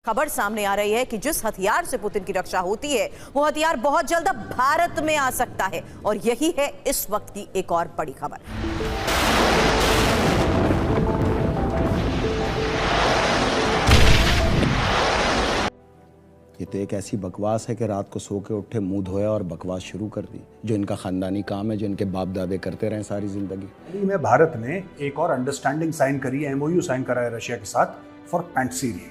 खबर सामने आ रही है कि जिस हथियार से पुतिन की रक्षा होती है वो हथियार बहुत जल्द भारत में आ सकता है और यही है इस वक्त की एक और बड़ी खबर। ये तो एक ऐसी बकवास है कि रात को सो के उठे, मुंह धोया और बकवास शुरू कर दी, जो इनका खानदानी काम है, जो इनके बाप दादे करते रहे सारी जिंदगी। में भारत ने एक और अंडरस्टैंडिंग साइन करी है, एमओयू साइन करा है रशिया के साथ फॉर पैंटसीरी।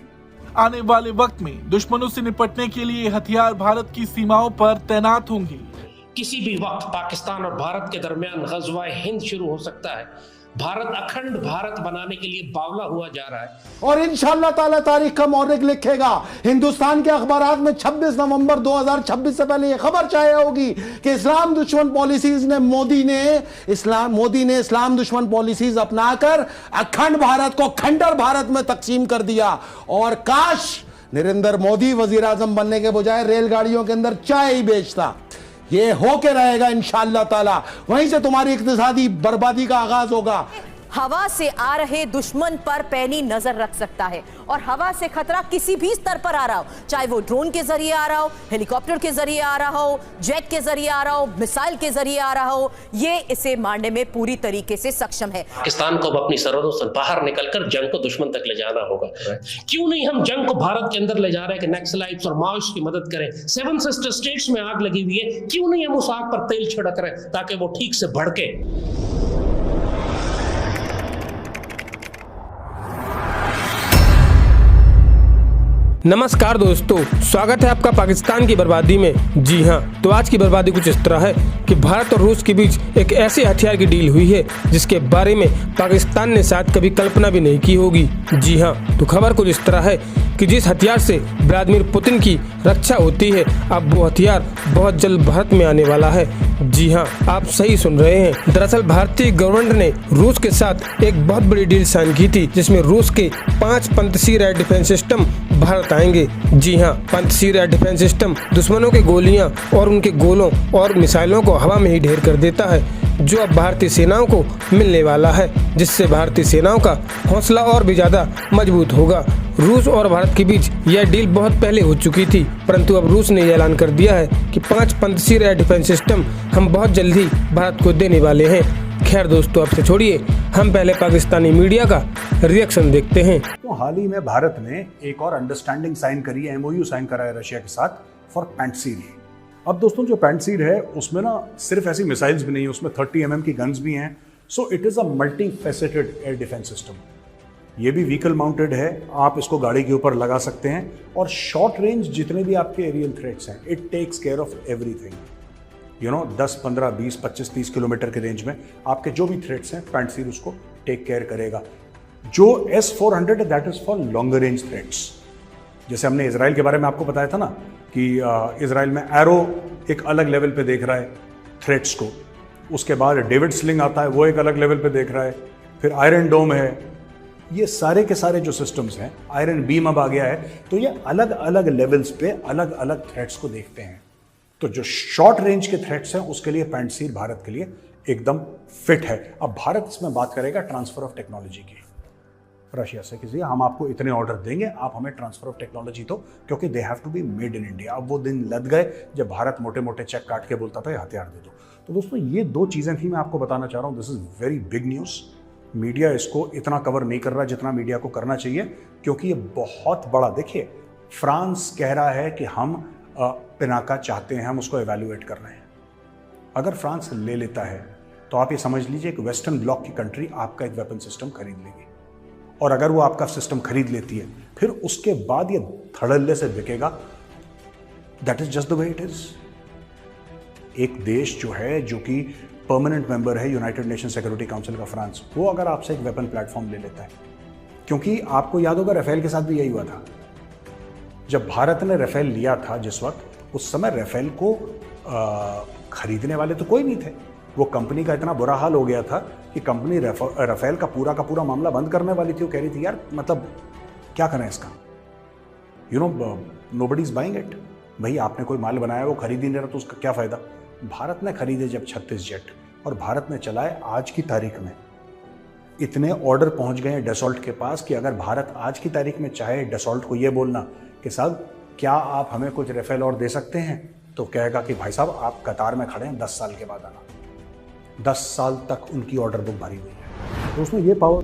आने वाले वक्त में दुश्मनों से निपटने के लिए हथियार भारत की सीमाओं पर तैनात होंगे। किसी भी वक्त पाकिस्तान और भारत के दरमियान गज़वा हिंद शुरू हो सकता है। भारत अखंड भारत बनाने के लिए बावला हुआ जा रहा है और इंशाअल्लाह ताला तारीख का मौलिक लिखेगा। हिंदुस्तान के अखबारात में 26 नवंबर 2026 से पहले यह खबर चाहिए होगी कि इस्लाम दुश्मन पॉलिसीज ने मोदी ने इस्लाम दुश्मन पॉलिसीज अपनाकर अखंड भारत को खंडर भारत में तकसीम कर दिया। और काश नरेंद्र मोदी वजीर आजम बनने के बजाय रेलगाड़ियों के अंदर चाय ही बेचता। ये होके रहेगा इंशाअल्लाह ताला, वहीं से तुम्हारी इक्तिसादी बर्बादी का आगाज होगा। हवा से आ रहे दुश्मन पर पैनी नजर रख सकता है और हवा से खतरा किसी भी स्तर पर आ रहा हो, चाहे वो ड्रोन के जरिए आ रहा हो, हेलीकॉप्टर के जरिए आ रहा हो, जेट के जरिए आ रहा हो, मिसाइल के जरिए आ रहा हो, ये इसे मारने में पूरी तरीके से सक्षम है। पाकिस्तान को अब अपनी सरहदों से बाहर निकलकर जंग को दुश्मन तक ले जाना होगा। क्यों नहीं हम जंग को भारत के अंदर ले जा रहे हैं कि नक्सलाइट्स और माओइस्ट की मदद करें। 7 सिस्टर स्टेट्स में आग लगी हुई है, क्यों नहीं हम उस आग पर तेल छिड़क रहे हैं ताकि वो ठीक से भड़के। नमस्कार दोस्तों, स्वागत है आपका पाकिस्तान की बर्बादी में। जी हाँ, तो आज की बर्बादी कुछ इस तरह है कि भारत और रूस के बीच एक ऐसे हथियार की डील हुई है जिसके बारे में पाकिस्तान ने शायद कभी कल्पना भी नहीं की होगी। जी हाँ, तो खबर कुछ इस तरह है कि जिस हथियार से व्लादिमीर पुतिन की रक्षा होती है, अब वो हथियार बहुत जल्द भारत में आने वाला है। जी हाँ, आप सही सुन रहे हैं। दरअसल भारतीय गवर्नमेंट ने रूस के साथ एक बहुत बड़ी डील साइन की थी, जिसमें रूस के 5 पंतसीर एयर डिफेंस सिस्टम भारत आएंगे। जी हाँ, पंतसीर एयर डिफेंस सिस्टम दुश्मनों के गोलियां और उनके गोलों और मिसाइलों को हवा में ही ढेर कर देता है, जो अब भारतीय सेनाओं को मिलने वाला है, जिससे भारतीय सेनाओं का हौसला और भी ज्यादा मजबूत होगा। रूस और भारत के बीच यह डील बहुत पहले हो चुकी थी, परंतु अब रूस ने ऐलान कर दिया है कि 5 पंतसीर एयर डिफेंस सिस्टम हम बहुत जल्द ही भारत को देने वाले हैं। खैर दोस्तों, अब से छोड़िए, हम पहले पाकिस्तानी मीडिया का रिएक्शन देखते हैं। तो हाल ही में भारत ने एक और अंडरस्टैंडिंग साइन करी है, एमओयू साइन करा है रशिया के साथ फॉर पैंटसीरी। अब दोस्तों, जो पैंटसीर है उसमें ना सिर्फ ऐसी मिसाइल्स भी नहीं है, उसमें 30 mm की गन्स भी हैं। So it is a multi faceted air defence system. ये भी व्हीकल माउंटेड है, आप इसको गाड़ी के ऊपर लगा सकते हैं और शॉर्ट रेंज जितने भी आपके एरियल थ्रेट्स हैं, it takes care of everything. 10, 15, 20, 25, 30 kilometre के रेंज में आपके जो भी थ्रेट्स हैं, पैंटसीर उसको टेक केयर करेगा। जो S-400 है, that is for longer range threats. जैसे हमने इजराइल के बारे में आपको बताया था ना कि इजराइल में एरो एक अलग लेवल पे देख रहा है थ्रेट्स को, उसके बाद डेविड स्लिंग आता है, वो एक अलग लेवल पे देख रहा है, फिर आयरन डोम है। ये सारे के सारे जो सिस्टम्स हैं, आयरन बीम अब आ गया है, तो ये अलग अलग लेवल्स पे अलग अलग थ्रेट्स को देखते हैं। तो जो शॉर्ट रेंज के थ्रेट्स हैं उसके लिए पैंटसीर भारत के लिए एकदम फिट है। अब भारत इसमें बात करेगा ट्रांसफर ऑफ टेक्नोलॉजी की। रशिया से किसी हम आपको इतने ऑर्डर देंगे, आप हमें ट्रांसफर ऑफ टेक्नोलॉजी दो, क्योंकि they have to be made in India. अब वो दिन लद गए जब भारत मोटे मोटे चेक काट के बोलता था हथियार दे दो। तो दोस्तों, ये 2 चीज़ें थी, मैं आपको बताना चाह रहा हूँ। This is very big news. Media इसको इतना कवर नहीं कर रहा जितना मीडिया को करना चाहिए, क्योंकि ये बहुत बड़ा। देखिए, फ्रांस कह रहा है कि हम पिनाका चाहते हैं, हम उसको एवेल्युएट कर रहे हैं। अगर फ्रांस ले लेता है तो आप ये समझ लीजिए एक वेस्टर्न ब्लॉक की कंट्री आपका एक वेपन सिस्टम खरीद लेगी, और अगर वो आपका सिस्टम खरीद लेती है फिर उसके बाद ये धड़ल्ले से बिकेगा। That is just the way it is. एक देश जो है, जो कि परमानेंट मेंबर है यूनाइटेड नेशन सिक्योरिटी काउंसिल का, फ्रांस, वो अगर आपसे एक वेपन प्लेटफॉर्म ले लेता है, क्योंकि आपको याद होगा राफेल के साथ भी यही हुआ था। जब भारत ने राफेल लिया था, जिस वक्त, उस समय राफेल को खरीदने वाले तो कोई नहीं थे। वो कंपनी का इतना बुरा हाल हो गया था कि कंपनी राफेल का पूरा मामला बंद करने वाली थी। वो कह रही थी, यार मतलब क्या करें इसका, नोबडी इज बाइंग इट। भाई, आपने कोई माल बनाया, वो खरीद ही नहीं रहा, तो उसका क्या फ़ायदा। भारत ने खरीदे जब 36 जेट, और भारत ने चलाए, आज की तारीख में इतने ऑर्डर पहुंच गए हैं डसॉल्ट के पास कि अगर भारत आज की तारीख में चाहे डसॉल्ट को ये बोलना कि साहब क्या आप हमें कुछ राफेल और दे सकते हैं, तो कहेगा कि भाई साहब आप कतार में खड़े हैं, 10 साल के बाद आना। 10 साल तक उनकी ऑर्डर बुक भरी हुई है। दोस्तों ये पावर